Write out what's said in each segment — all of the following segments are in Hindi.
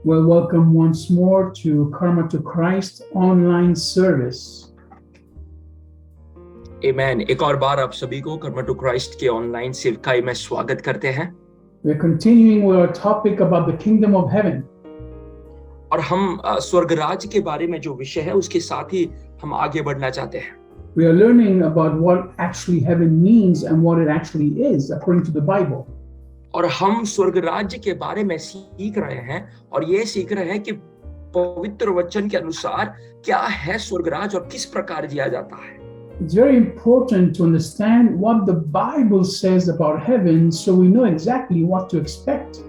Well, welcome once more to Karma to Christ online service. Amen. एक और बार आप सभी को कर्मा टू क्राइस्ट के ऑनलाइन सेवकाई में स्वागत करते हैं We're continuing with our topic about the kingdom of heaven. और हम स्वर्गराज के बारे में जो विषय है उसके साथ ही हम आगे बढ़ना चाहते हैं. We are learning about what actually heaven means and what it actually is according to the Bible. और हम स्वर्गराज के बारे में सीख रहे हैं और ये सीख रहे हैं कि पवित्र वचन के अनुसार क्या है स्वर्गराज और किस प्रकार जिया जाता है. It's very important to understand what the Bible says about heaven so we know exactly what to expect.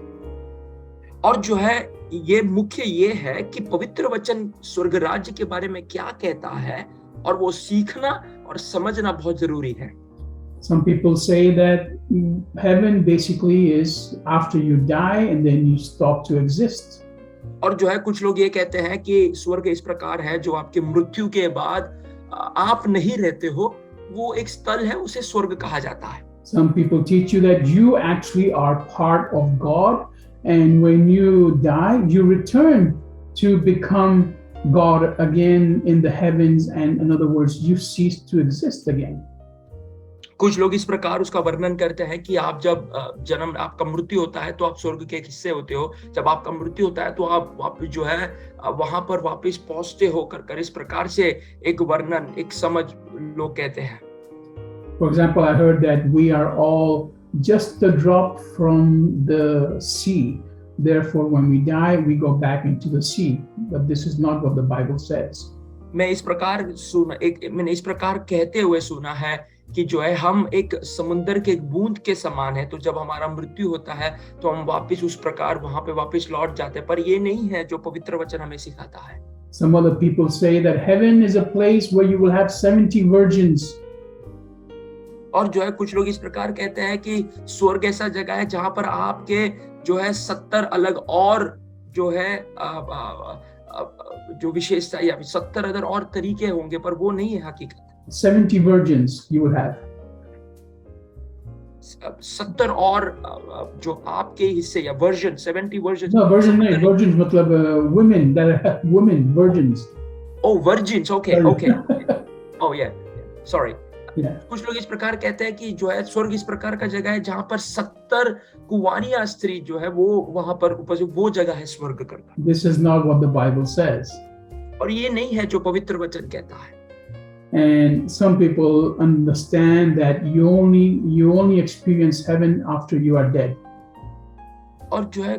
और जो है ये मुख्य ये है कि पवित्र वचन स्वर्गराज के बारे में क्या कहता है और वो सीखना और समझना बहुत जरूरी है. Some people say that heaven basically is after you die and then you stop to exist. और जो है कुछ लोग ये कहते हैं कि स्वर्ग इस प्रकार है जो आपकी मृत्यु के बाद आप नहीं रहते हो, वो एक स्थल है, उसे स्वर्ग कहा जाता है. Some people teach you that you actually are part of God, and when you die, you return to become God again in the heavens, and in other words, you cease to exist again. कुछ लोग इस प्रकार उसका वर्णन करते हैं कि आप जब जन्म आपका मृत्यु होता है तो आप स्वर्ग के एक हिस्से होते हो. जब आपका मृत्यु होता है तो आप वापस जो है वहां पर वापस पहुंचते हो कर इस प्रकार से एक वर्णन एक समझ लोग कहते हैं. For example, I heard that we are all just a drop from the sea. Therefore, when we die, we go back into the sea. But this is not what the Bible says. मैंने इस प्रकार कहते हुए सुना है कि जो है हम एक समुद्र के एक बूंद के समान है, तो जब हमारा मृत्यु होता है तो हम वापस उस प्रकार वहां पे वापस लौट जाते हैं. पर ये नहीं है जो पवित्र वचन हमें सिखाता है. Some other people say that heaven is a place where you will have 70 virgins. और जो है कुछ लोग इस प्रकार कहते हैं कि स्वर्ग ऐसा जगह है जहां पर आपके जो है 70 अलग और जो है जो विशेषता या 70 अदर और तरीके होंगे, पर वो नहीं है हकीकत. 70 virgins you would have. 70 और जो आपके हिस्से या वर्जन 70 वर्जन. No, virgin नहीं, virgins मतलब women that are women virgins. Oh, virgins. Okay. Oh yeah. Sorry. Yeah. कुछ लोग इस प्रकार कहते हैं कि जो है स्वर्ग इस प्रकार का जगह है जहां पर 70 कुंवारियां स्त्री जो है वो वहां पर उपस्थित, वो जगह है स्वर्ग करना. This is not what the Bible says. और ये नहीं है जो पवित्र वचन कहता है. And some people understand that you only experience heaven after you are dead. और जो है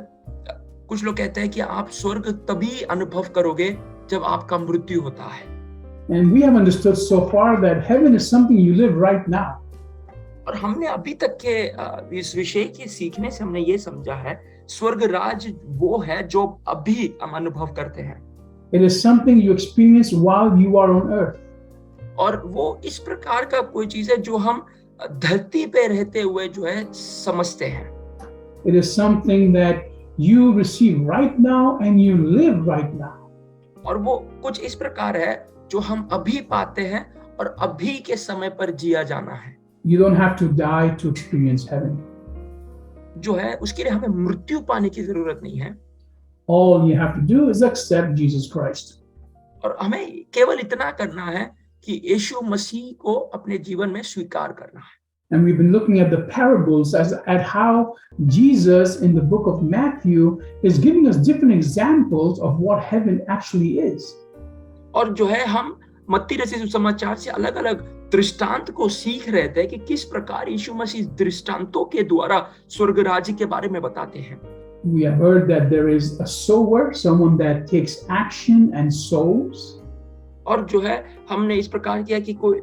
कुछ लोग कहते हैं कि आप स्वर्ग तभी अनुभव करोगे जब आपका मृत्यु होता है. And we have understood so far that heaven is something you live right now. और हमने अभी तक के इस विषय के सीखने से हमने ये समझा है स्वर्ग राज वो है जो अभी हम अनुभव करते हैं. It is something you experience while you are on earth. और वो इस प्रकार का कोई चीज है जो हम धरती पे रहते हुए जो है समझते हैं. It is something that you receive right now and you live right now. और वो कुछ इस प्रकार है जो हम अभी पाते हैं और अभी के समय पर जिया जाना है. You don't have to die to experience heaven. जो है उसके लिए हमें मृत्यु पाने की जरूरत नहीं है. All you have to do is accept Jesus Christ. और हमें केवल इतना करना है कि यीशु मसीह को अपने जीवन में स्वीकार करना है. And we've been looking at the parables at how Jesus in the book of Matthew is giving us different examples of what heaven actually is. और जो है हम मत्ती रचित सुसमाचार से अलग-अलग दृष्टांत को सीख रहे थे कि किस प्रकार यीशु मसीह दृष्टांतों के द्वारा स्वर्ग राज्य के बारे में बताते हैं. We have heard that there is a sower, someone that takes action and sows. और जो है हमने इस प्रकार किया कि कोई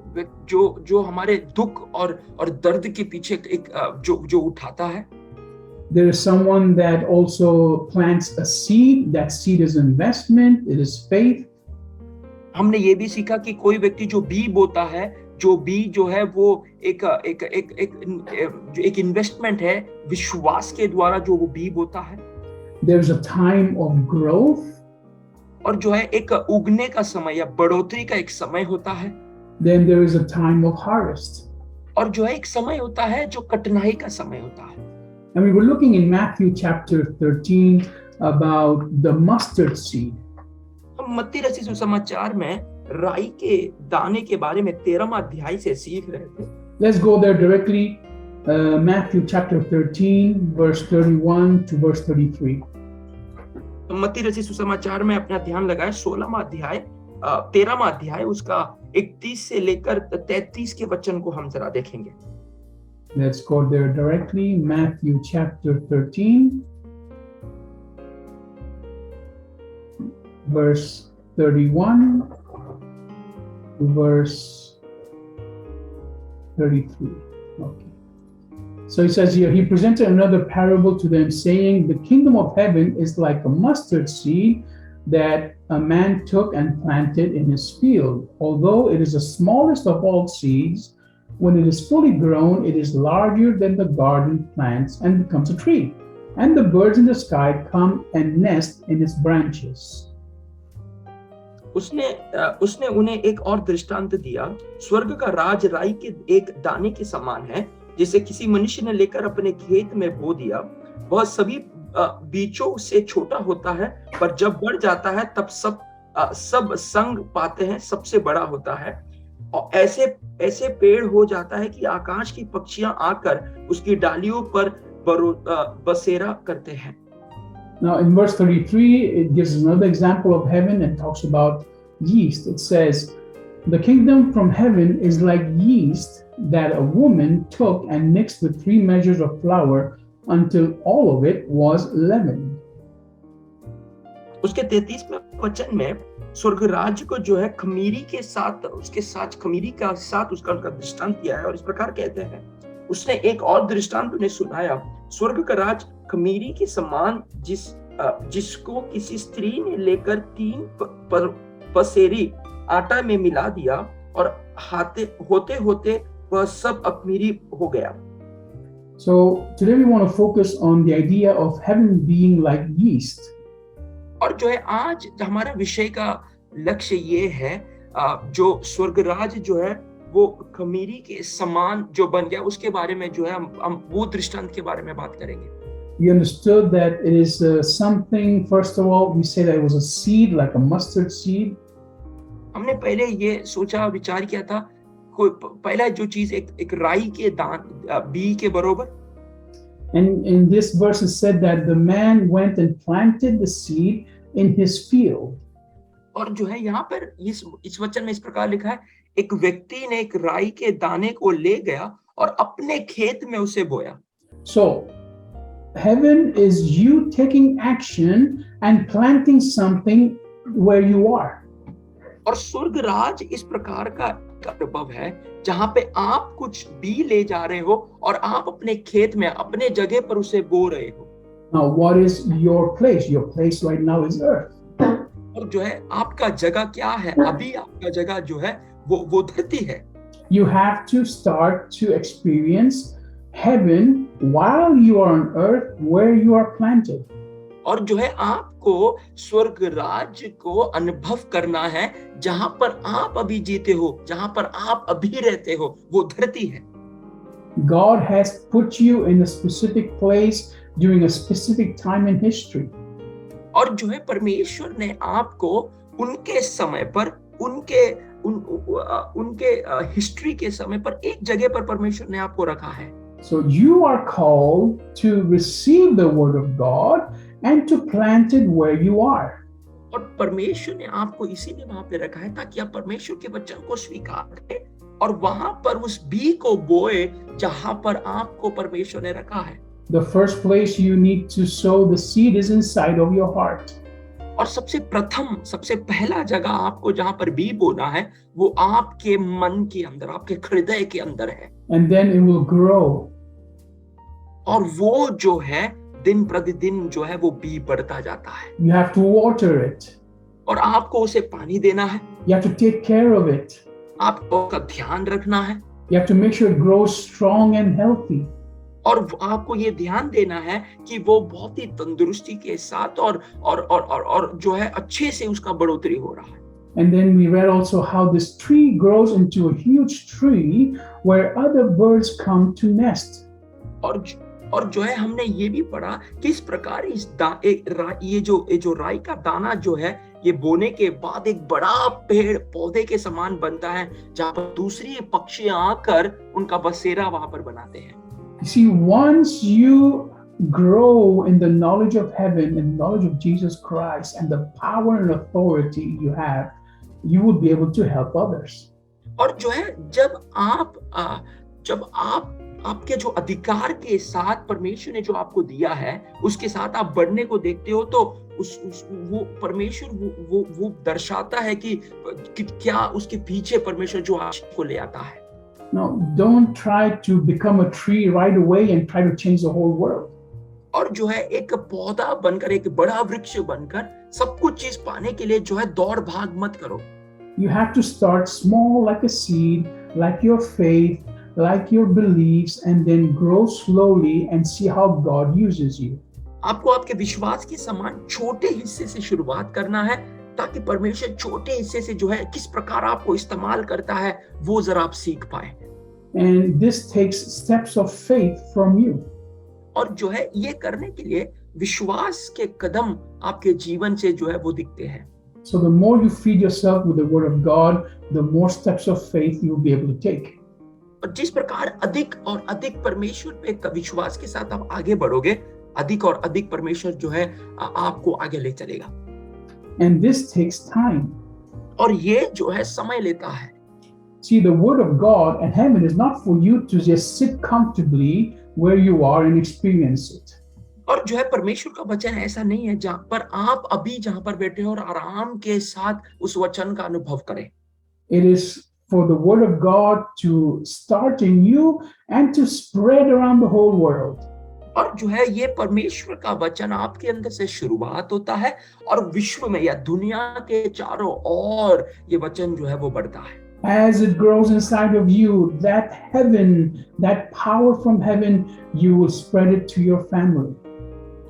जो हमारे दुख और दर्द के पीछे एक जो उठाता है. There is someone that also plants a seed. That seed is investment, it is faith. हमने ये भी सीखा कि कोई व्यक्ति जो बीज बोता है, जो बीज जो है वो एक इन्वेस्टमेंट है, विश्वास के द्वारा जो वो बीज बोता है. There is a time of growth. और जो है एक उगने का समय या बढ़ोतरी का एक समय होता है. Then there is a time of harvest. और जो है एक समय होता है जो कटनाई का समय होता है. And we were looking in Matthew chapter 13 about the mustard seed. हम मत्ती रची सुसमाचार में राई के दाने के बारे में 13वां अध्याय से सीख रहे थे. Let's go there directly. Matthew chapter 13, verse 31 to verse 33. मत्ती रची सुसमाचार में अपना ध्यान लगाए 16वां अध्याय 13वां अध्याय उसका 31 से लेकर 33 के वचन को हम जरा देखेंगे. Let's go there directly. Matthew chapter 13, verse 31 to verse 33. Okay. So he says here, he presented another parable to them, saying, the kingdom of heaven is like a mustard seed that a man took and planted in his field. Although it is the smallest of all seeds, when it is fully grown, it is larger than the garden plants and becomes a tree. And the birds in the sky come and nest in its branches. उसने उन्हें एक और दृष्टांत दिया. स्वर्ग का राज राई के एक दाने के समान है, जिसे किसी मनुष्य ने लेकर अपने खेत में बो दिया. वह सभी बीजों से छोटा होता है, पर जब बढ़ जाता है तब सब संग पाते हैं, सबसे बड़ा होता है और ऐसे पेड़ हो जाता है कि आकाश की पक्षियां आकर उसकी डालियों पर बसेरा करते हैं. Now in verse 33, it gives another example of heaven and talks about yeast. It says, the kingdom from heaven is like yeast that a woman took and mixed with 3 measures of flour until all of it was leavened. उसके 33वें वचन में स्वर्ग राज्य को जो है खमीरी के साथ खमीरी का साथ उसका दृष्टांत दिया है और इस प्रकार कहते हैं. उसने एक और दृष्टांत उन्हें सुनाया. स्वर्ग का राज खमीरी के समान जिसको किसी स्त्री ने लेकर 3 पसेरी आटा में मिला दिया और होते होते वह सब अखमीरी हो गया. So today we want to focus on the idea of heaven being like yeast. और जो है आज हमारा विषय का लक्ष्य ये है जो स्वर्ग राज जो है वो खमीरी के समान जो बन गया उसके बारे में जो है हम वो दृष्टांत के बारे में बात करेंगे. We understood that it is something, first of all, we say that it was a seed, like a mustard seed. हमने पहले ये सोचा विचार किया था पहला जो चीज एक राई के बीज के बरोबर. And in this verse it said that the man went and planted the seed in his field. और जो है यहाँ पर इस वचन में इस प्रकार लिखा है, एक व्यक्ति ने एक राई के दाने को ले गया और अपने खेत में उसे बोया. So heaven is you taking action and planting something where you are. और स्वर्ग राज इस प्रकार का अनुभव है जहां पे आप कुछ बी ले जा रहे हो और आप अपने खेत में अपने जगह पर उसे बो रहे हो. Now what is your place? Your place right now is earth. और जो है आपका जगह क्या है? अभी आपका जगह जो है वो धरती है. You have to start to experience heaven while you are on earth where you are planted. और जो है आपको स्वर्ग राज्य को अनुभव करना है जहां पर आप अभी जीते हो, जहां पर आप अभी रहते हो, वो धरती है. God has put you in a specific place during a specific time in history. और जो है परमेश्वर ने आपको उनके समय पर उनके हिस्ट्री के समय पर एक जगह पर परमेश्वर ने आपको रखा है. So you are called to receive the word of God and to plant it where you are. और परमेश्वर ने आपको इसीलिए वहां पे रखा है ताकि आप परमेश्वर के वचन को स्वीकार करें और वहां पर उस बीज को बोए जहां पर आपको परमेश्वर ने रखा है. The first place you need to sow the seed is inside of your heart. और सबसे पहला जगह आपको जहां पर बीज बोना है वो आपके मन के अंदर, आपके हृदय के अंदर है. And then it will grow. और वो जो है दिन प्रतिदिन जो है वो बीज बढ़ता जाता है. You have to water it. और आपको उसे पानी देना है. You have to take care of it. आपको उसका ध्यान रखना है. You have to make sure it grows strong and healthy. और आपको ये ध्यान देना है कि वो बहुत ही तंदुरुस्ती के साथ और जो है अच्छे से उसका बढ़ोतरी हो रहा है. And then we read also how this tree grows into a huge tree where other birds come to nest. और जो है हमने ये भी पढ़ा किस प्रकार ये जो राई का दाना जो है ये बोने के बाद एक बड़ा पेड़ पौधे के समान बनता है, जहां पर दूसरी पक्षियां आकर उनका बसेरा वहां पर बनाते हैं। See, once you grow in the knowledge of heaven and knowledge of Jesus Christ and the power and authority you have, you will be able to help others. और जो है जब आप आपके जो अधिकार के साथ परमेश्वर ने जो आपको दिया है उसके साथ आप बढ़ने को देखते हो, तो वो परमेश्वर वो दर्शाता है कि क्या उसके पीछे परमेश्वर जो आपको ले आता है। No, don't try to become a tree right away and try to change the whole world. और जो है एक पौधा बनकर, एक बड़ा वृक्ष बनकर सब कुछ चीज पाने के लिए जो है दौड़ भाग मत करो। You have to start small like a seed, like your faith, like your beliefs, and then grow slowly and see how God uses you. आपको आपके विश्वास के समान छोटे हिस्से से शुरुआत करना है, ताकि परमेश्वर छोटे हिस्से से जो है किस प्रकार आपको इस्तेमाल करता है वो जरा आप सीख पाए। And this takes steps of faith from you. और जो है ये करने के लिए विश्वास के कदम आपके जीवन से जो है वो दिखते हैं। So the more you feed yourself with the word of God, the more steps of faith you'll be able to take. और जिस प्रकार अधिक और अधिक परमेश्वर पे विश्वास के साथ आप आगे बढ़ोगे, अधिक और अधिक परमेश्वर जो है आपको आगे ले चलेगा। And this takes time. और ये जो है समय लेता है। See, the word of God and heaven is not for you to just sit comfortably where you are and experience it. और जो है परमेश्वर का वचन ऐसा नहीं है जहां पर आप अभी जहां पर बैठे हो और आराम के साथ उस वचन का अनुभव करें। It is for the word of God to start in you and to spread around the whole world. और जो है ये परमेश्वर का वचन आपके अंदर से शुरुआत होता है और विश्व में या दुनिया के चारों ओर ये वचन जो है वो बढ़ता है। As it grows inside of you, that heaven, that power from heaven, you will spread it to your family.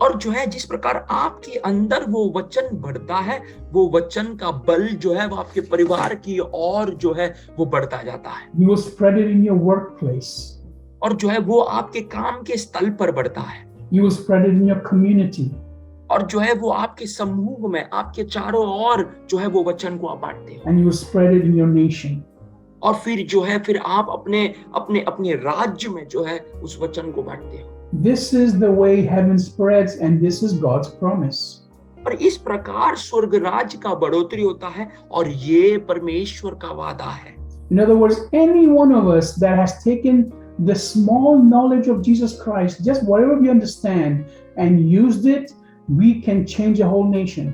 और जो है जिस प्रकार आपके अंदर वो वचन बढ़ता है, वो वचन का बल जो है वो आपके परिवार की ओर जो है वो बढ़ता जाता है। You will spread it in your workplace. और जो है वो आपके काम के स्थल पर बढ़ता है। You will spread it in your community. और जो है वो आपके समूह में, आपके चारों ओर जो है वो वचन को आप बांटते हो। And you will spread it in your nation. और फिर जो है फिर आप अपने राज्य में जो है उस वचन को बांटते हो। This is the way heaven spreads, and this is God's promise. और इस प्रकार स्वर्ग राज्य का बढ़ोतरी होता है और ये परमेश्वर का वादा है। In other words, any one of us that has taken the small knowledge of Jesus Christ, just whatever we understand, and used it, we can change a whole nation.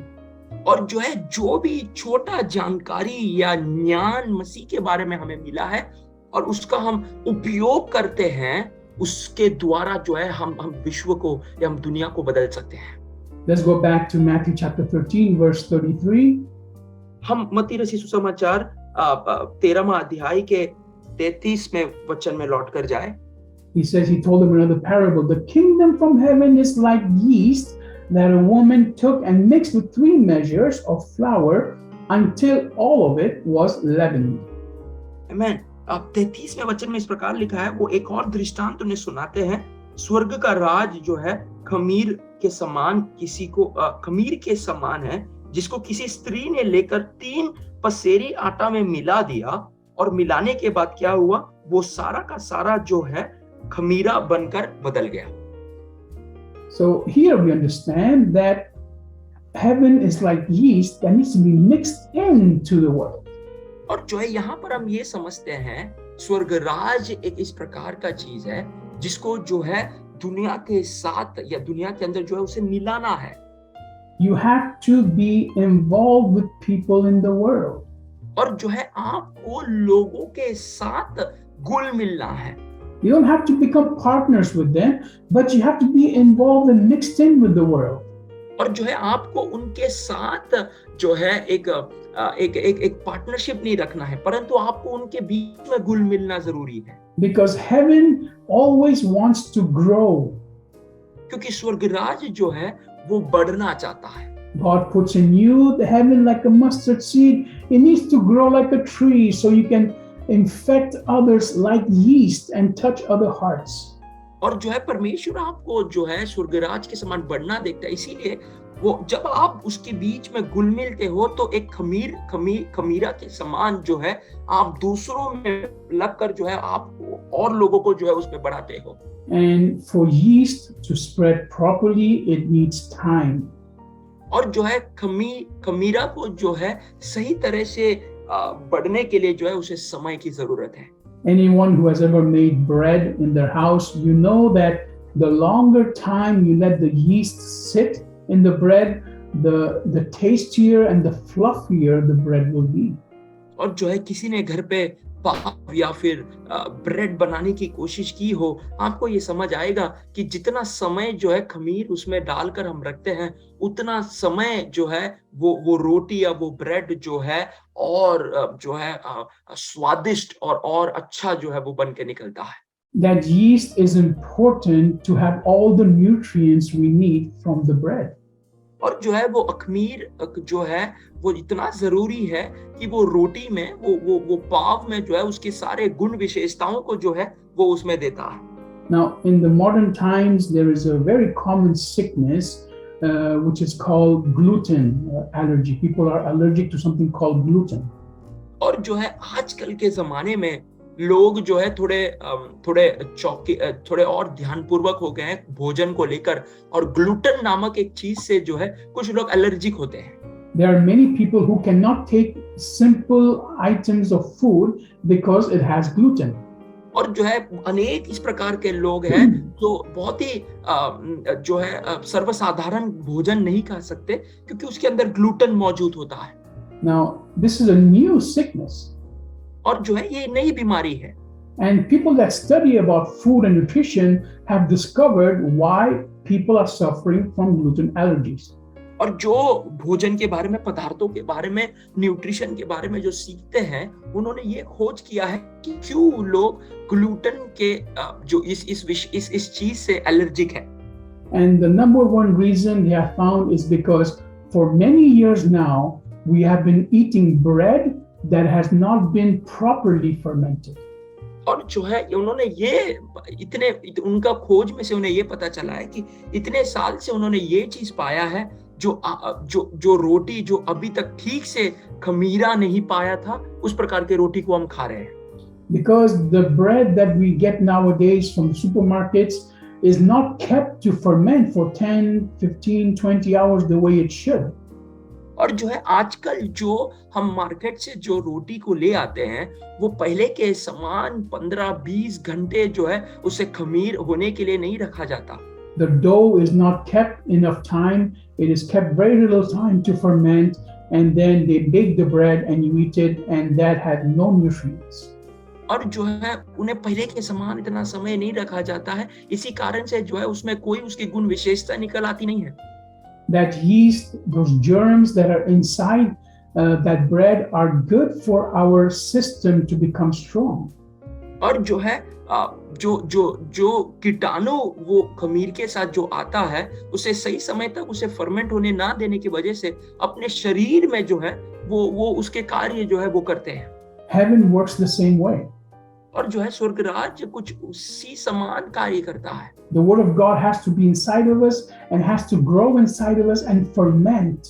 और जो है जो भी छोटा जानकारी या ज्ञान मसीह के बारे में हमें मिला है और उसका हम उपयोग करते हैं, उसके द्वारा जो है हम विश्व को या हम दुनिया को बदल सकते हैं। Let's go back to Matthew chapter 13 verse 33. हम मत्ती रचित सुसमाचार 13वां अध्याय के 33वें वचन में लौट कर जाए। He says, he told them another parable. The kingdom from heaven is like yeast that a woman took and mixed with 3 measures of flour until all of it was leavened. Amen. 33वें वचन में इस प्रकार लिखा है, वो एक और दृष्टांत उन्हें सुनाते हैं। स्वर्ग का राज जो है खमीर के समान है, जिसको किसी स्त्री ने लेकर 3 पसेरी आटा में मिला दिया, और मिलाने के बाद क्या हुआ, वो सारा का सारा जो है खमीरा बनकर बदल गया। So here we understand that heaven is like yeast that needs to be mixed into the world. और जो है यहाँ पर हम ये समझते हैं, स्वर्ग राज एक इस प्रकार का चीज है जिसको जो है दुनिया के साथ या दुनिया के अंदर जो है उसे मिलाना है। You have to be involved with people in the world. और जो है आपको लोगों के साथ घुल मिलना है। You don't have to become partners with them, but you have to be involved and mixed in with the world. और जो है आपको उनके साथ जो है एक पार्टनरशिप नहीं रखना है, परंतु आपको उनके बीच में घुल मिलना जरूरी है। Because heaven always wants to grow. क्योंकि स्वर्ग राज जो है वो बढ़ना चाहता है। God puts in you the heaven like a mustard seed. It needs to grow like a tree so you can infect others like yeast and touch other hearts. और जो है परमेश्वर आपको जो है स्वर्गराज के समान बढ़ना देखता है। इसीलिए वो जब आप उसके बीच में घुल मिलते हो तो एक खमीरा के समान जो है आप दूसरों में लगकर जो है आप और लोगों को जो है उसमें बढ़ाते हो। And for yeast to spread properly, it needs time. और जो है खमीरा को जो है सही तरह से बढ़ने के लिए जो है उसे समय की जरूरत है। Anyone who has ever made bread in their house, you know that the longer time you let the yeast sit in the bread, the tastier and the fluffier the bread will be. और जो है किसी ने घर पे पाव या फिर ब्रेड बनाने की कोशिश की हो, आपको ये समझ आएगा कि जितना समय जो है खमीर उसमें डालकर हम रखते हैं, उतना समय जो है वो रोटी या वो ब्रेड जो है और जो है स्वादिष्ट और अच्छा जो है वो बन के निकलता है। That yeast is important to have all the nutrients we need from the bread. और जो है वो अखमीर जो है वो इतना जरूरी है कि वो रोटी में वो पाव में जो है उसके सारे गुण विशेषताओं को जो है वो उसमें देता है। Now, in the modern times, there is a very common sickness which is called gluten allergy. People are allergic to something called gluten. और जो है आजकल के जमाने में लोग जो है थोड़े और ध्यानपूर्वक हो गए हैं भोजन को लेकर, और ग्लूटेन नामक एक चीज से जो है कुछ लोग एलर्जिक होते हैं। There are many people who cannot take simple items of food because it has gluten. और जो है अनेक इस प्रकार के लोग हैं जो बहुत ही जो है सर्वसाधारण भोजन नहीं खा सकते क्योंकि उसके अंदर ग्लूटेन मौजूद होता है। Now, this is a new sickness. और जो है ये नई बीमारी है। And people that study about food and nutrition have discovered why people are suffering from gluten allergies. और जो भोजन के बारे में, पदार्थों के बारे में, न्यूट्रिशन के बारे में जो सीखते हैं, उन्होंने ये खोज किया है कि क्यों लोग ग्लूटेन के जो इस चीज से एलर्जिक है। And the number one reason they have found is because for many years now we have been eating bread that has not been properly fermented. और जो है उन्होंने ये उनका खोज में से उन्हें ये पता चला है कि इतने साल से उन्होंने ये चीज पाया है जो रोटी जो अभी तक ठीक से खमीरा नहीं पाया था, उस प्रकार के रोटी को हम खा रहे हैं। Because the bread that we get nowadays from supermarkets is not kept to ferment for 10, 15, 20 hours the way it should. और जो है आजकल जो हम मार्केट से जो रोटी को ले आते हैं वो पहले के समान 15-20 घंटे जो है उसे खमीर होने के लिए नहीं रखा जाता। The dough is not kept enough time. It is kept very little time to ferment, and then they bake the bread and you eat it, and that has no nutrients. और जो है उन्हें पहले के समान इतना समय नहीं रखा जाता है, इसी कारण से जो है उसमें कोई उसकी गुण विशेषता निकल आती नहीं है। That yeast, those germs that are inside that bread are good for our system to become strong. और जो है जो कीटाणु वो खमीर के साथ जो आता है उसे सही समय तक उसे फर्मेंट होने ना देने की वजह से अपने शरीर में जो है वो उसके कार्य जो है वो करते हैं। Heaven works the same way. और जो है स्वर्गराज कुछ उसी समान कार्य करता है। The word of God has to be inside of us and has to grow inside of us and ferment.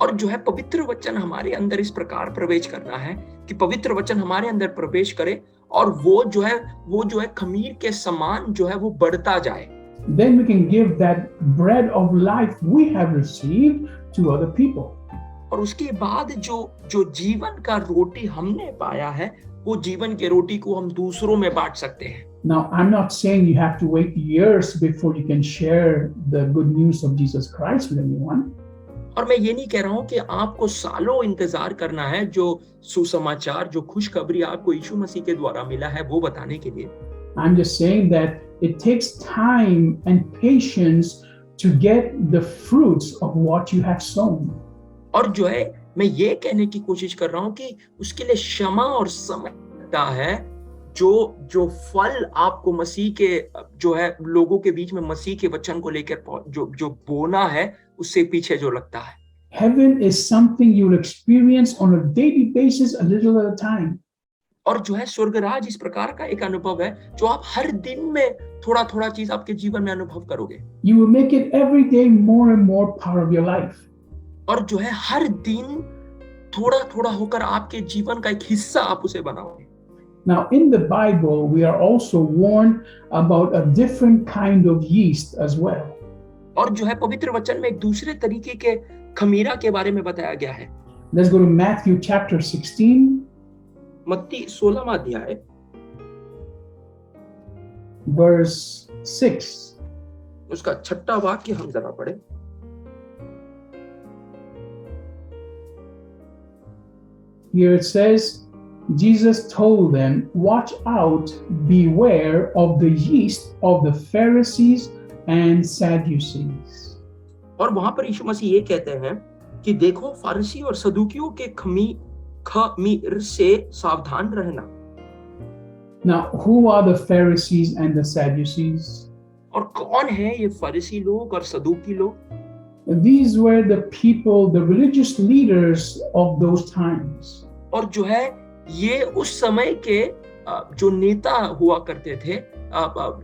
और जो है पवित्र वचन हमारे अंदर इस प्रकार प्रवेश करना है कि पवित्र वचन हमारे अंदर प्रवेश करे और वो जो है खमीर के समान जो है वो बढ़ता जाए। Then we can give that bread of life we have received to other people. और उसके बाद जो जीवन का रोटी हमने पाया है, वो जीवन के रोटी को हम दूसरों में बांट सकते हैं। Now, I'm not saying you have to wait years before you can share the good news of Jesus Christ with anyone. और मैं ये नहीं कह रहा हूँ कि आपको सालों इंतजार करना है जो सुसमाचार, जो खुशखबरी आपको यीशु मसीह के द्वारा मिला है वो बताने के लिए। I'm just saying that it takes time and patience to get the fruits of what you have sown. और जो है मैं ये कहने की कोशिश कर रहा हूँ कि उसके लिए क्षमा और समय लगता है। जो फल आपको मसीह के जो है लोगों के बीच में मसीह के वचन को लेकर जो बोना है उससे पीछे जो लगता है। Heaven is something you will experience on a daily basis, a little at a time. और जो है स्वर्गराज इस प्रकार का एक अनुभव है जो आप हर दिन में थोड़ा-थोड़ा चीज आपके जीवन में अनुभव करोगे। You will make it every day more and more part of your life. और जो है हर दिन थोड़ा-थोड़ा होकर आपके जीवन का एक हिस्सा आप उसे बनाओगे। Now, in the Bible, we are also warned about a different kind of yeast as well. और जो है पवित्र वचन में एक दूसरे तरीके के खमीरा के बारे में बताया गया है। Let's go to Matthew chapter 16, मत्ती 16वां अध्याय verse 6. उसका 6वां वाक्य हम जरा पढ़े। Here it says, Jesus told them, "Watch out, beware of the yeast of the Pharisees and Sadducees." और वहां पर यीशु मसीह ये कहते हैं कि देखो फारसी और सदूकियों के खमीर से सावधान रहना। Now, who are the Pharisees and the Sadducees? और कौन है ये फरीसी लोग और सदूकी लोग? These were the people, the religious leaders of those times. और जो है ये उस समय के जो नेता हुआ करते थे,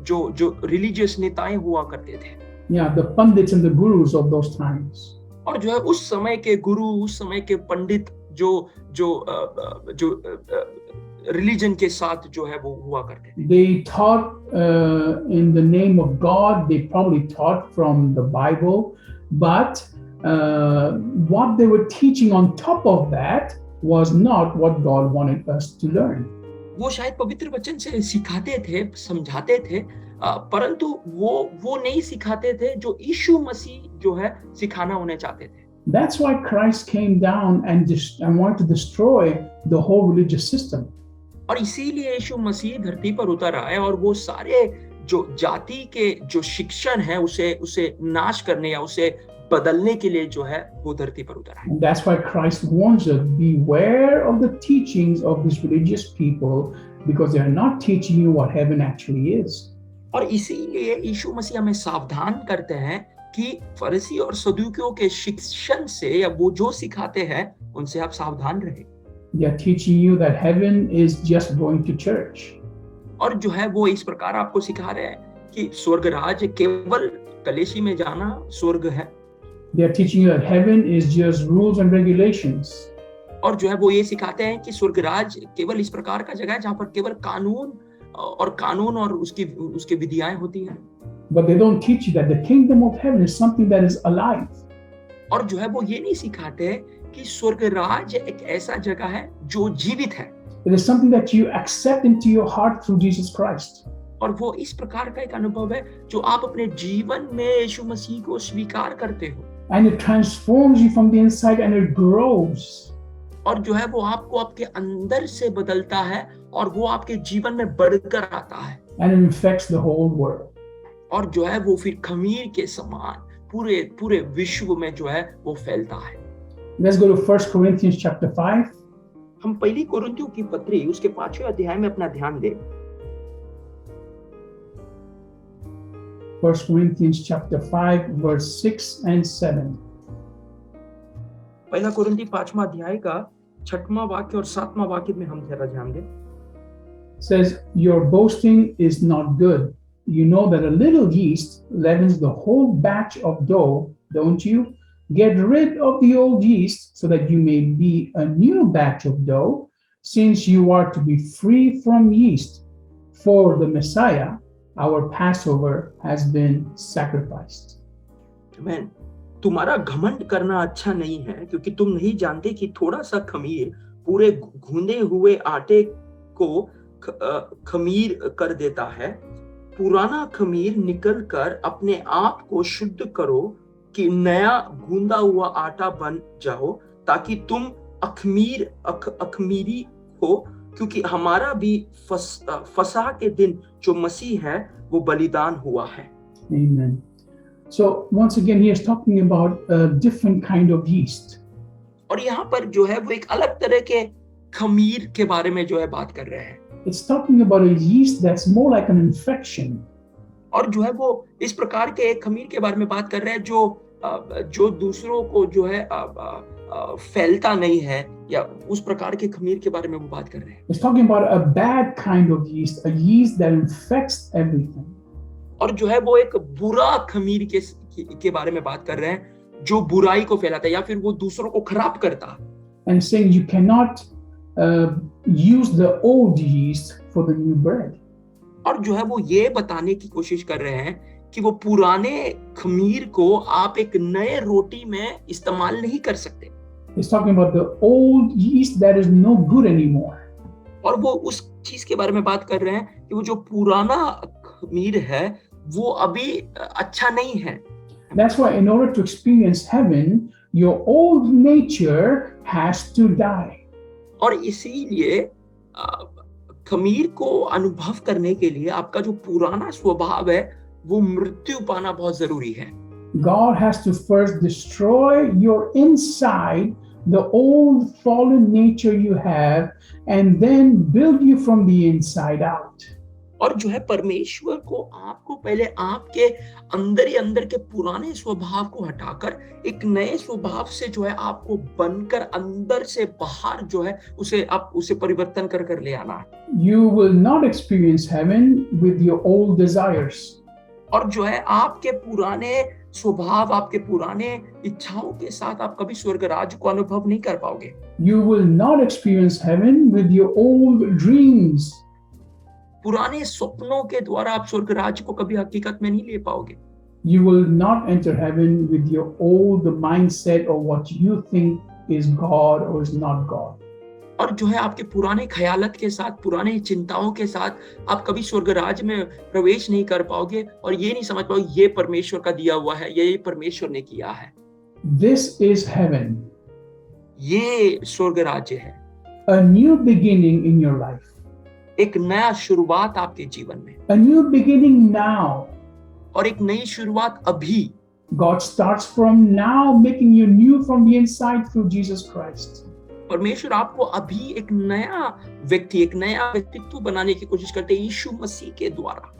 जो रिलीजियस नेताएं हुआ करते थे। Yeah, the pundits and the gurus of those times. और जो है उस समय के गुरु, उस समय के पंडित जो रिलीजन के साथ जो है वो हुआ करते थे। They taught in the name of God. They probably taught from the Bible, but what they were teaching on top of that was not what God wanted us to learn. वो शायद पवित्र वचन से सिखाते थे, समझाते थे, परंतु वो नहीं सिखाते थे जो यीशु मसीह जो है सिखाना उन्हें चाहते थे। That's why Christ came down and wanted to destroy the whole religious system. और इसीलिए यीशु मसीह धरती पर उतर आए और वो सारे जो जाति के जो शिक्षण है उसे नाश करने या उसे बदलने के लिए जो है वो धरती पर उतर आए। And that's why Christ warns us, beware of the teachings of these religious people, because they are not teaching you what heaven actually is. और इसीलिए यीशु मसीह हमें सावधान करते हैं कि फरीसी और सदूकियों के शिक्षण से या वो जो सिखाते हैं उनसे आप सावधान रहें। They are teaching you that heaven is just going to church. और जो है वो इस प्रकार आपको सिखा रहे हैं कि स्वर्गराज केवल कलीसिया में जाना स्वर्ग है। They are teaching you that heaven is just rules and regulations. और जो है वो ये सिखाते हैं कि स्वर्गराज केवल इस प्रकार का जगह है जहाँ पर केवल कानून और उसकी विधियाएं होती हैं। But they don't teach you that the kingdom of heaven is something that is alive. और जो है वो ये नहीं सिखाते कि स्वर्गराज एक ऐसा जगह है जो जीवित है। It is something that you accept into your heart through Jesus Christ. और वो इस प्रकार का एक अनुभव है जो आप अपने जीवन में यीशु मसीह को स्वीकार करते हो। And it transforms you from the inside and it grows. और जो है वो आपको आपके अंदर से बदलता है और वो आपके जीवन में बढ़कर आता है। And it infects the whole world. और जो है वो फिर खमीर के समान पूरे विश्व में जो है वो फैलता है। Let's go to 1 Corinthians chapter 5. हम पहली कोरिन्थियों की पत्री उसके 5वें अध्याय में अपना ध्यान दें। 1 Corinthians chapter 5 verse 6 and 7. पहला कोरिन्थी 5वां अध्याय का 6वां वाक्य और 7वां वाक्य में हम जरा ध्यान दें। Says, your boasting is not good. You know that a little yeast leavens the whole batch of dough, don't you? Get rid of the old yeast so that you may be a new batch of dough, since you are to be free from yeast. For the Messiah, our Passover, has been sacrificed. Amen. तुम्हारा घमंड करना अच्छा नहीं है, क्योंकि तुम नहीं जानते कि थोड़ा सा खमीर पूरे गूंदे हुए आटे को खमीर कर देता है। पुराना खमीर निकल कर अपने आप को शुद्ध करो कि नया गूंदा हुआ आटा बन जाओ, ताकि तुम अखमीरी हो, क्योंकि हमारा भी फसह के दिन जो मसीह है वो बलिदान हुआ है। Amen. So once again, he is talking about a different kind of yeast. और यहाँ पर जो है वो एक अलग तरह के खमीर के बारे में जो है बात कर रहे हैं। It's talking about a yeast that's more like an infection. और जो है वो इस प्रकार के एक खमीर के बारे में बात कर रहे हैं जो दूसरों को जो है फैलता नहीं है, या उस प्रकार के खमीर के बारे में वो बात कर रहे हैं। It's talking about a bad kind of yeast, a yeast that infects everything. और जो है वो एक बुरा खमीर के बारे में बात कर रहे हैं, जो बुराई को फैलाता है या फिर वो दूसरों को खराब करता है। And saying you cannot use the old yeast for the new bread. और जो है वो ये बताने की कोशिश कर रहे हैं कि वो पुराने खमीर को आप एक नए रोटी में इस्तेमाल नहीं कर सकते। It's talking about the old yeast that is no good anymore. और वो उस चीज के बारे में बात कर रहे हैं कि वो जो पुराना खमीर है वो अभी अच्छा नहीं है। That's why in order to experience heaven, your old nature has to die. और इसीलिए खमीर को अनुभव करने के लिए आपका जो पुराना स्वभाव है वो मृत्यु पाना बहुत जरूरी है। God has to first destroy your inside, the old fallen nature you have, and then build you from the inside out. और जो है परमेश्वर को आपको पहले आपके अंदर ही अंदर के पुराने स्वभाव को हटाकर एक नए स्वभाव से जो है आपको बनकर अंदर से बाहर जो है उसे परिवर्तन कर ले आना है। You will not experience heaven with your old desires. और जो है आपके पुराने स्वभाव, आपके पुराने इच्छाओं के साथ आप कभी स्वर्ग राज्य को अनुभव नहीं कर पाओगे। You will not experience heaven with your old dreams. पुराने सपनों के द्वारा आप स्वर्ग राज्य को कभी हकीकत में नहीं ले पाओगे। You will not enter heaven with your old mindset or what you think is God or is not God. और जो है आपके पुराने ख्यालत के साथ, पुराने चिंताओं के साथ आप कभी स्वर्ग राज्य में प्रवेश नहीं कर पाओगे और ये नहीं समझ पाओगे ये परमेश्वर का दिया हुआ है, ये परमेश्वर ने किया है। This is heaven. ये स्वर्ग राज्य है। A new beginning in your life. एक नया शुरुआत आपके जीवन में। A new beginning now. और एक नई शुरुआत अभी। God starts from now making you new from the inside through Jesus Christ. परमेश्वर आपको अभी एक नया व्यक्ति, एक नया व्यक्तित्व बनाने की कोशिश करते हैं यीशु मसीह के द्वारा।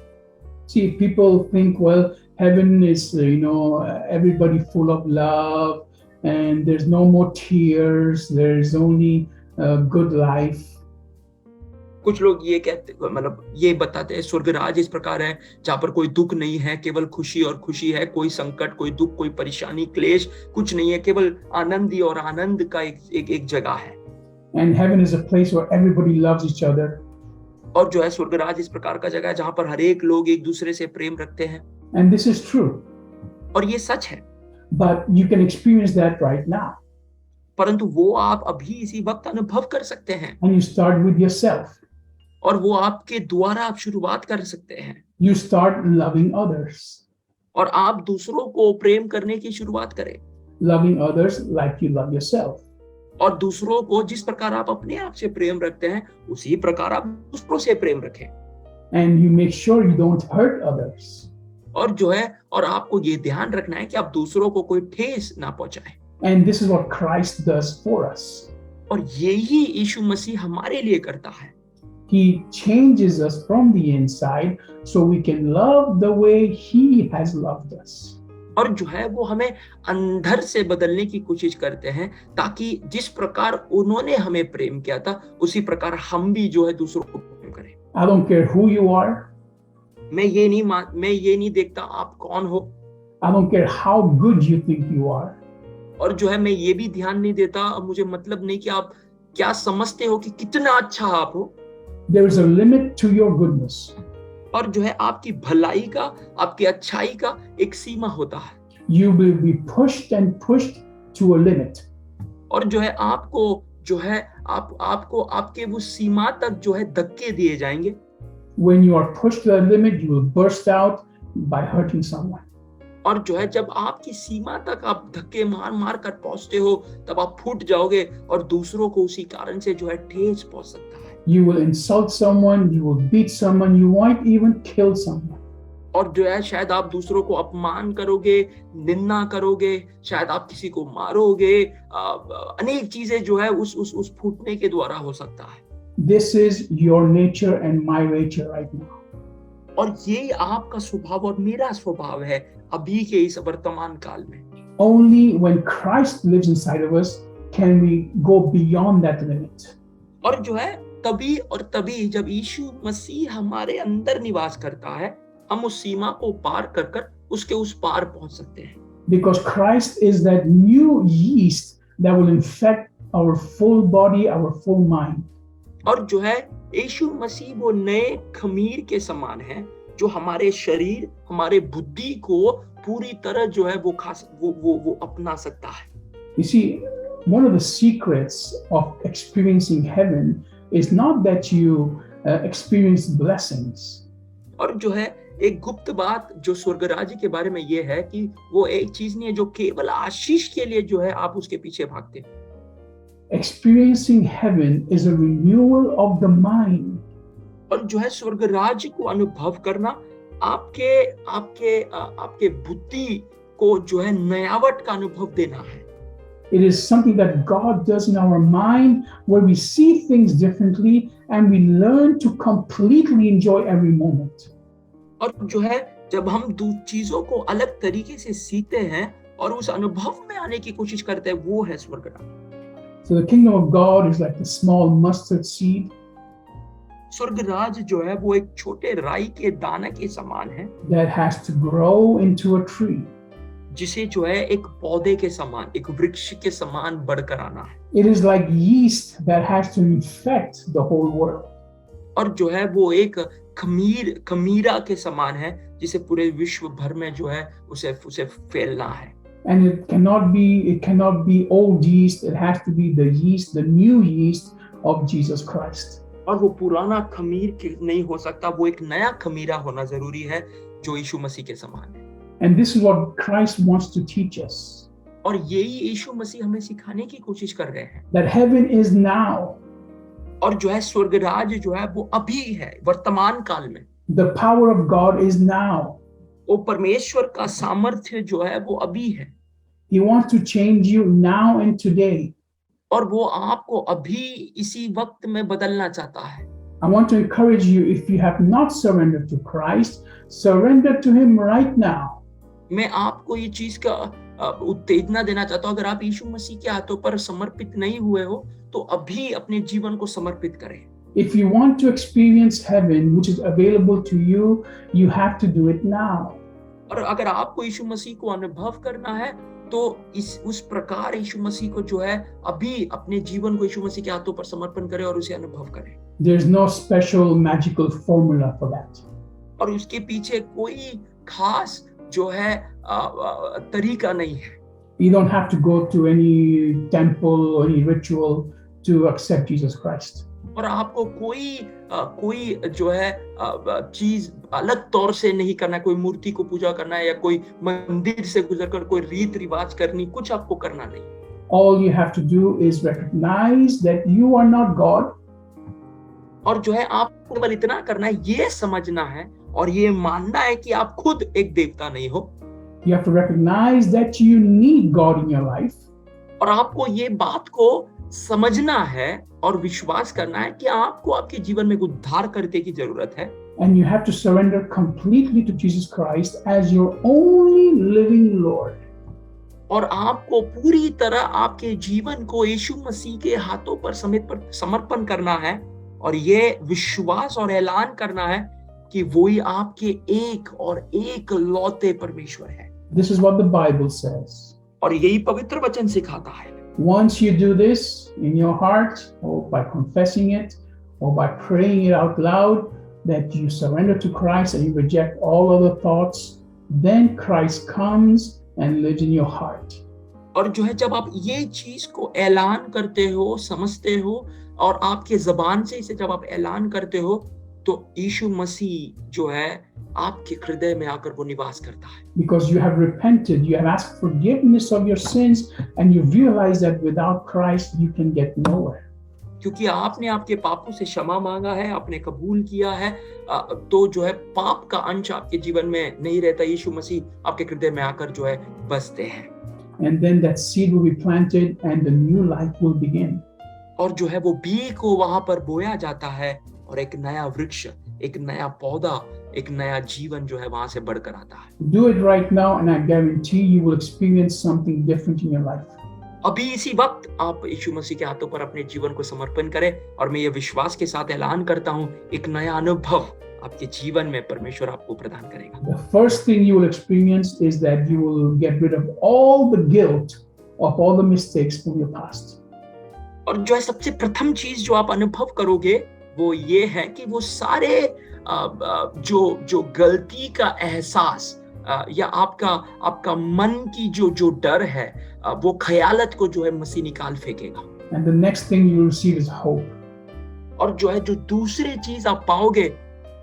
See, people think, well, heaven is, everybody full of love and there's no more tears, there's only a good life. कुछ लोग ये कहते, मतलब ये बताते हैं स्वर्ग राज्य इस प्रकार है जहाँ पर कोई दुख नहीं है, केवल खुशी और खुशी है, कोई संकट, कोई दुख, कोई परेशानी, क्लेश कुछ नहीं है, केवल आनंद ही और आनंद का एक जगह है। And heaven is a place where everybody loves each other. और जो है स्वर्ग राज्य इस प्रकार का जगह है जहाँ पर हर एक लोग एक दूसरे से प्रेम रखते हैं। And this is true. और ये सच है। But you can experience that right now. परंतु वो आप अभी इसी वक्त अनुभव कर सकते हैं। And you start with yourself. और वो आपके द्वारा आप शुरुआत कर सकते हैं। You start loving others. और आप दूसरों को प्रेम करने की शुरुआत करें। Loving others like you love yourself. और दूसरों को जिस प्रकार आप अपने आप से प्रेम रखते हैं उसी प्रकार आप दूसरों से प्रेम रखें। And you make sure you don't hurt others. और जो है और आपको ये ध्यान रखना है कि आप दूसरों को कोई ठेस ना पहुंचाएं। And this is what Christ does for us. और यही यीशु मसीह हमारे लिए करता है। He changes us from the inside so we can love the way He has loved us. और जो है वो हमें अंदर से बदलने की कोशिश करते हैं ताकि जिस प्रकार उन्होंने हमें प्रेम किया था उसी प्रकार हम भी जो है दूसरों को प्रेम करें। I don't care who you are. मैं ये नहीं देखता आप कौन हो। I don't care how good you think you are. और जो है मैं ये भी ध्यान नहीं देता, मुझे मतलब नहीं कि आप क्या समझते हो कि कितना अच्छा आप हो। There is a limit to your goodness. और जो है आपकी भलाई का, आपकी अच्छाई का एक सीमा होता है। You will be pushed and pushed to a limit. और जो है आपको जो है आपको आपके वो सीमा तक जो है धक्के दिए जाएंगे। When you are pushed to a limit, you will burst out by hurting someone. और जो है जब आपकी सीमा तक आप धक्के मार कर पहुंचते हो तब आप फूट जाओगे और दूसरों को उसी कारण से जो है ठेस पहुंच सकता है। You will insult someone, you will beat someone, you might even kill someone. और जो है शायद आप दूसरों को अपमान करोगे, निंदा करोगे, शायद आप किसी को मारोगे, अनेक चीजें जो है उस फूटने के द्वारा हो सकता है। This is your nature and my nature right now. और ये आपका स्वभाव और मेरा स्वभाव है अभी के इस वर्तमान काल में। Only when Christ lives inside of us can we go beyond that limit. और जो है तभी जब यीशु मसीह हमारे अंदर निवास करता है, हम उस सीमा को पार कर उसके उस पार पहुंच सकते हैं। Because Christ is that new yeast that will infect our full body, our full mind. और जो है यीशु मसीह वो नए खमीर के समान है जो हमारे शरीर, हमारे बुद्धि को पूरी तरह जो है वो अपना सकता है। You see, one of the secrets of experiencing heaven is not that you experience blessings. और जो है एक गुप्त बात जो स्वर्ग राज्य के बारे में ये है कि वो एक चीज नहीं है जो केवल आशीष के लिए जो है आप उसके पीछे भागते हैं। Experiencing heaven is a renewal of the mind. और जो है स्वर्ग राज्य को अनुभव करना आपके बुद्धि को जो है नयावट का अनुभव देना है। It is something that God does in our mind where we see things differently and we learn to completely enjoy every moment. और जो है जब हम चीजों को अलग तरीके से सीखते हैं और उस अनुभव में आने की कोशिश करते हैं, वो है स्वर्ग राज्य। So the kingdom of God is like the small mustard seed स्वर्ग राज्य जो है वो एक छोटे राई के दाने के समान है that has to grow into a tree. जिसे जो है एक पौधे के समान, एक वृक्ष के समान बढ़कर आना है। It is like yeast that has to infect the whole world. और जो है वो एक खमीरा के समान है जिसे पूरे विश्व भर में जो है उसे फैलना है। And it cannot be old yeast. It has to be the yeast, the new yeast of Jesus Christ. और वो पुराना खमीर नहीं हो सकता, वो एक नया खमीरा होना जरूरी है जो यीशु मसीह के समान है। And this is what Christ wants to teach us. और यही यीशु मसीह हमें सिखाने की कोशिश कर रहे हैं। That heaven is now. और जो है स्वर्ग राज्य जो है वो अभी है, वर्तमान काल में। The power of God is now. वो परमेश्वर का सामर्थ्य जो है वो अभी है। He wants to change you now and today. और वो आपको अभी इसी वक्त में बदलना चाहता है। I want to encourage you, if you have not surrendered to Christ, surrender to Him right now. मैं आपको ये चीज का उत्तेजना देना चाहता हूँ, अगर आप यीशु मसीह के हाथों पर समर्पित नहीं हुए हो तो अभी अपने जीवन को समर्पित करें। If you want to experience heaven, which is available to you, you have to do it now. और अगर आपको यीशु मसीह को अनुभव करना है तो उस प्रकार यीशु मसीह को जो है अभी अपने जीवन को यीशु मसीह के हाथों पर समर्पण करें और उसे अनुभव करें। There's no special magical formula for that. और उसके पीछे कोई खास जो है तरीका नहीं है। You don't have to go to any temple or any ritual to accept Jesus Christ. और आपको कोई जो है चीज अलग तौर से नहीं करना है, कोई मूर्ति को पूजा करना है या कोई मंदिर से गुजरकर कोई रीत रिवाज करनी, कुछ आपको करना नहीं। All you have to do is recognize that you are not God. और जो है आपको केवल इतना करना है, ये समझना है और ये मानना है कि आप खुद एक देवता नहीं हो। You have to recognize that you need God in your life. और आपको ये बात को समझना है और विश्वास करना है कि आपको आपके जीवन में उद्धार करने की जरूरत है। And you have to surrender completely to Jesus Christ as your only living Lord. और आपको पूरी तरह आपके जीवन को यीशु मसीह के हाथों पर समर्पण करना है और ये विश्वास और ऐलान करना है कि वही आपके एक लौते परमेश्वर है। This is what the Bible says. और यही पवित्र वचन सिखाता है। Once you do this in your heart, or by confessing it, or by praying it out loud, that you surrender to Christ and you reject all other thoughts, then Christ comes and lives in your heart. और जो है जब आप ये चीज को ऐलान करते हो, समझते हो और आपके ज़बान से इसे जब आप ऐलान करते हो तो यीशु मसीह जो है आपके हृदय में आकर वो निवास करता है। Because you have repented, you have asked forgiveness of your sins, and you realize that without Christ you can get nowhere. क्योंकि आपने आपके पापों से क्षमा मांगा है, आपने कबूल किया है, तो जो है पाप का अंश आपके जीवन में नहीं रहता। यीशु मसीह आपके हृदय में आकर जो है बसते हैं। And then that seed will be planted and the new life will begin. और जो है वो बीज को वहां पर बोया जाता है और एक नया वृक्ष, एक नया पौधा, एक नया जीवन जो है वहां से बढ़कर आता है। Do it right now and I guarantee you will experience something different in your life. अभी इसी वक्त आप यीशु मसीह के हाथों पर अपने जीवन को समर्पण करें और मैं ये विश्वास के साथ ऐलान करता हूं, एक नया अनुभव आपके जीवन में परमेश्वर आपको प्रदान करेगा। The first thing you will experience is that you will get rid of all the guilt of all the mistakes from your past. और जो है सबसे प्रथम चीज जो आप अनुभव करोगे वो ये है कि वो सारे जो गलती का एहसास या आपका मन की जो डर है, वो ख्यालत को जो है मसीह निकाल फेंकेगा। And the next thing you will receive is hope. और जो है जो दूसरी चीज आप पाओगे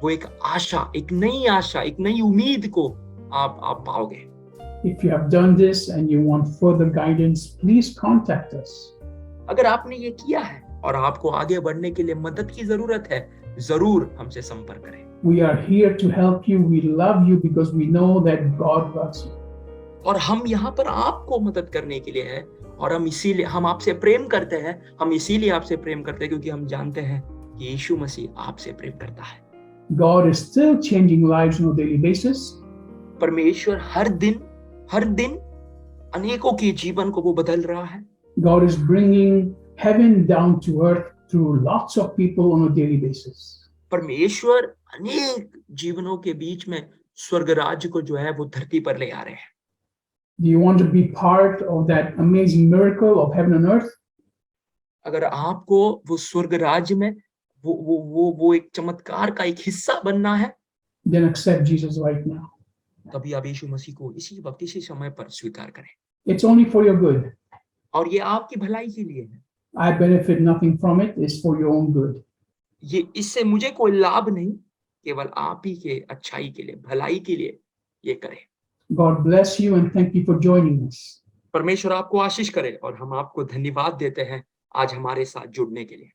वो एक आशा, एक नई आशा, एक नई उम्मीद को आप पाओगे। If you have done this and you want further guidance, please contact us. अगर आपने ये किया है और आपको आगे बढ़ने के लिए मदद की जरूरत है, जरूर हमसे संपर्क करें। We are here to help you. We love you because we know that God loves you. और हम यहाँ पर आपको मदद करने के लिए है और हम आपसे प्रेम करते हैं। हम इसीलिए आपसे प्रेम करते हैं क्योंकि हम जानते हैं कि यीशु मसीह आपसे प्रेम करता है। God is still changing lives on a daily basis. परमेश्वर हर दिन अनेकों के जीवन को वो बदल रहा है। God is bringing heaven down to earth through lots of people on a daily basis. परमेश्वर अनेक जीवनों के बीच में स्वर्ग राज्य को जो है वो धरती पर ले आ रहे हैं। Do you want to be part of that amazing miracle of heaven and earth? अगर आपको वो स्वर्ग राज्य में वो एक चमत्कार का एक हिस्सा बनना है, Then accept Jesus right now. तभी आप यीशु मसीह को इसी वक्त इसी समय पर स्वीकार करें। It's only for your good. और ये आपकी भलाई के लिए है। I benefit nothing from it. It's for your own good. ये इससे मुझे कोई लाभ नहीं, केवल आप ही के अच्छाई के लिए, भलाई के लिए ये करें। God bless you and thank you for joining us. परमेश्वर आपको आशीष करे और हम आपको धन्यवाद देते हैं आज हमारे साथ जुड़ने के लिए।